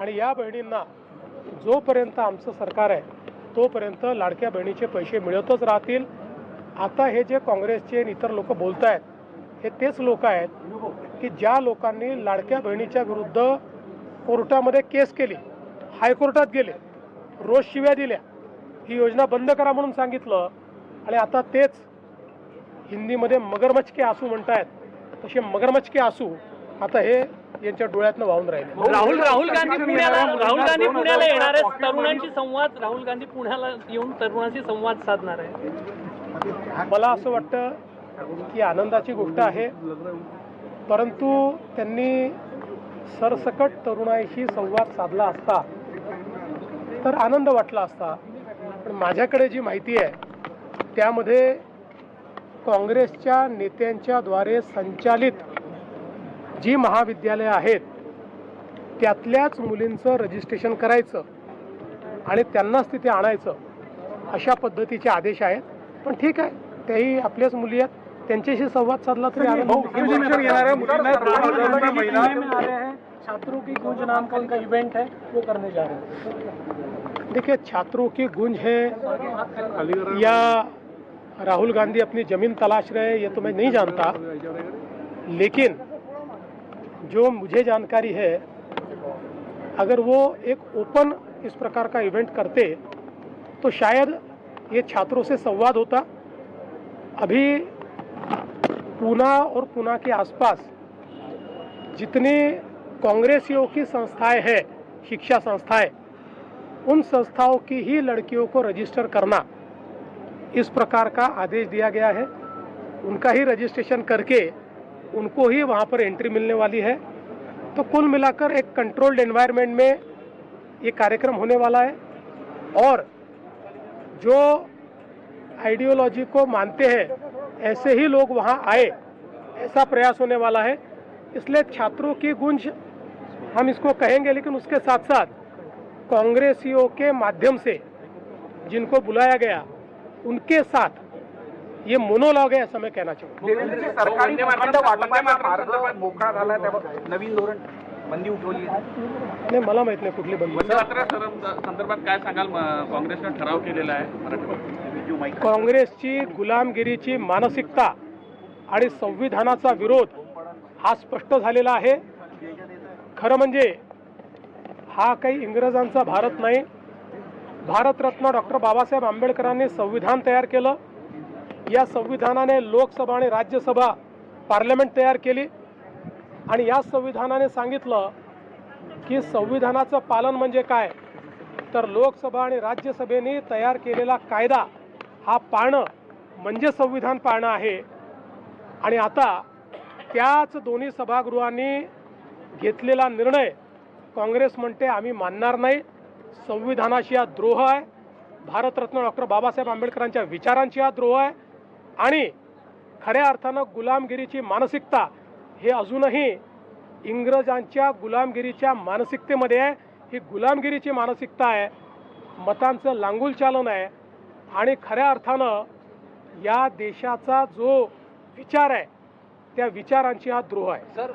आणि या बहिणींना जोपर्यंत आमचं सरकार आहे तोपर्यंत लाडक्या बहिणीचे पैसे मिळतच राहतील। आता हे जे काँग्रेसचे आणि इतर लोक बोलत आहेत हे तेच लोक आहेत की ज्या लोकांनी लाडक्या बहिणीच्या विरुद्ध कोर्टामध्ये केस केली, हायकोर्टात गेले, रोज शिव्या दिल्या, ही योजना बंद करा म्हणून सांगितलं आणि आता तेच हिंदीमध्ये मगरमच्छ के आंसू म्हणतायत, तसे मगरमच्छ के आंसू आता हे यांच्या डोळ्यातनं वाहून राहिले। राहुल गांधी पुण्याला येणार आहेत, तरुणांशी संवाद, राहुल गांधी पुण्याला येऊन तरुणांशी संवाद साधणार आहे। मला असं वाटतं की आनंदाची गोष्ट आहे, परंतु त्यांनी सरसकट तरुणाईशी संवाद साधला असता तर आनंद वाटला असता। पण माझ्याकडे जी माहिती आहे त्यामध्ये काँग्रेसच्या नेत्यांच्या द्वारे संचालित जी महाविद्यालय आहेत त्यातल्याच मुलींचं रजिस्ट्रेशन करायचं आणि त्यांनाच तिथे आणायचं अशा पद्धतीचे आदेश आहेत। पण ठीक आहे, त्याही आपल्याच मुली आहेत, त्यांच्याशी संवाद साधला तरी छात्रों की गूंज नाम का उनका इवेंट है, वो करने जा रहे हैं। देखिए, छात्रों की गूंज है या राहुल गांधी अपनी जमीन तलाश रहे ये तो मैं नहीं जानता, लेकिन जो मुझे जानकारी है अगर वो एक ओपन इस प्रकार का इवेंट करते तो शायद ये छात्रों से संवाद होता। अभी पूना और पूना के आसपास जितनी कांग्रेसियों की संस्थाएं हैं, शिक्षा संस्थाएं, उन संस्थाओं की ही लड़कियों को रजिस्टर करना इस प्रकार का आदेश दिया गया है। उनका ही रजिस्ट्रेशन करके उनको ही वहाँ पर एंट्री मिलने वाली है। तो कुल मिलाकर एक कंट्रोल्ड एनवायरनमेंट में ये कार्यक्रम होने वाला है और जो आइडियोलॉजी को मानते हैं ऐसे ही लोग वहाँ आए, ऐसा प्रयास होने वाला है। इसलिए छात्रों की गूंज हम इसको कहेंगे, लेकिन उसके साथ साथ कांग्रेसियों के माध्यम से जिनको बुलाया गया उनके साथ ये मोनोलॉग है, ऐसा मैं कहना चाहूँगा। सरकारी मोकळा झाला, नवीन धोरण बंदी उठवली नाही, मला माहित नाही कुठली बंदी। संदर्भात काय सांगाल? काँग्रेसने ठराव केलेला आहे, काँग्रेसची गुलामगिरीची मानसिकता आणि संविधानाचा विरोध हा स्पष्ट झालेला आहे। खरं म्हणजे हा काही इंग्रजांचा भारत नाही। भारतरत्न डॉक्टर बाबासाहेब आंबेडकरांनी संविधान तयार केलं, या संविधानाने लोकसभा आणि राज्यसभा पार्लमेंट तयार केली आणि या संविधानाने सांगितलं की संविधानाचं पालन म्हणजे काय, तर लोकसभा आणि राज्यसभेने तयार केलेला कायदा हा पाळणं म्हणजे संविधान पाळणं आहे। आणि आता त्याच दोन्ही सभागृहांनी घेतलेला निर्णय काँग्रेस म्हणते आम्ही मानणार नाही, संविधानाशी हा द्रोह आहे, भारतरत्न डॉक्टर बाबासाहेब आंबेडकरांच्या विचारांची हा द्रोह आहे आणि खऱ्या अर्थानं गुलामगिरीची मानसिकता हे अजूनही इंग्रजांच्या गुलामगिरीच्या मानसिकतेमध्ये आहे। ही गुलामगिरीची मानसिकता आहे, मतांचं लांगुल चालन आहे आणि खऱ्या अर्थानं या देशाचा जो विचार आहे त्या विचारांची हा द्रोह आहे।